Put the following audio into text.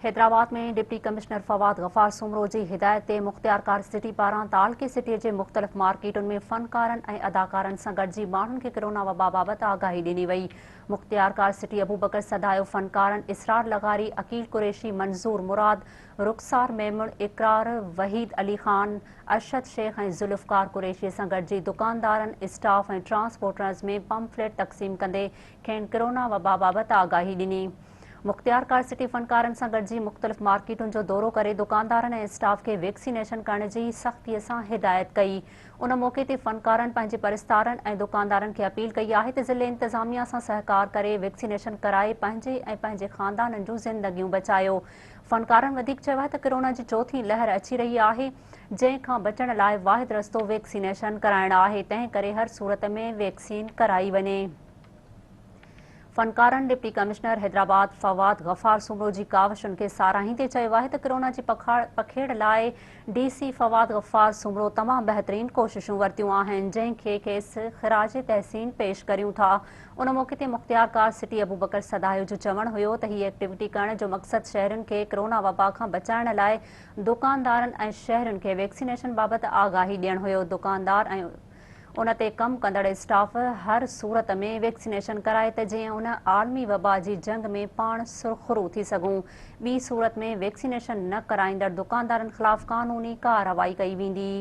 हैदराबाद में deputy commissioner Fawad Ghaffar Soomro जी हिदायत ते मुख्तियारकार सिटी पारां तालके सिटीअ जे मुख़्तलिफ़ मार्केटुनि में फ़नकारनि ऐं अदाकारनि सां गॾिजी माण्हुनि खे कोरोना वबा बाबति आगाही ॾिनी वई। मुख्तियारकार सिटी अबूबकर सदायो फ़नकारनि इसरार लगारी, अकील कुरैशी, मंज़ूर मुराद, रुखसार मेमुण, इकरार, वहीद अली ख़ान, अरशद शेख ऐं ज़ुल्फ़कार कुरैशीअ सां गॾिजी दुकानदारनि, स्टाफ ऐं ट्रांसपोर्टर्स में पम्फलेट तक़सीम कंदे खेनि कोरोना वबा बाबति आगाही ॾिनी। मुख्तियारकार सिटी फ़नकारनि सां गॾिजी मुख़्तलिफ़ मार्केटुनि जो दौरो करे दुकानदारनि ऐं स्टाफ खे वैक्सीनेशन करण जी सख़्तीअ सां हिदायत कई। उन मौक़े ते फ़नकारनि पंहिंजे परिस्तारनि ऐं दुकानदारनि खे अपील कई आहे त ज़िले इंतिज़ामिया सां सहकार करे वैक्सीनेशन कराए पंहिंजे ऐं पंहिंजे ख़ानदाननि जूं ज़िंदगियूं बचायो। फ़नकारनि वधीक चयो आहे त कोरोना जी चौथीं लहर अची रही आहे, जंहिंखां बचण लाइ वाहिद रस्तो वैक्सीनेशन कराइणु आहे। तंहिं करे हर सूरत में वैक्सीन कराई वञे। फ़नकारनि डिप्टी कमिश्नर हैदराबाद फवाद गफ़ार सुमरो जी कावशुनि खे साराहींदे चयो आहे त कोरोना जी पखेड़ लाइ DC फवाद गफ़ार सुमरो तमामु बहितरीन कोशिशूं वरितियूं आहिनि, जंहिंखे खेसि ख़िराज तहसीन पेश करियूं था। उन मौक़े ते मुख्तियारकार सिटी अबूबकर सदायो जो चवणु हुयो त हीअ एक्टिविटी करण जो मक़सदु शहरियुनि खे कोरोना वबा खां बचाइण लाइ दुकानदारनि ऐं शहरियुनि खे वैक्सीनेशन बाबति आगाही ॾियणु हुयो। दुकानदार ऐं उन ते कमु कंदड़ स्टाफ हर सूरत में वैक्सीनेशन कराए त जीअं उन आलमी वबा जी जंग में पाण सुरख़ुरू थी सघूं। ॿी सूरत में वैक्सीनेशन न कराईंदड़ दुकानदारनि ख़िलाफ़ क़ानूनी कार्रवाई कई वेंदी।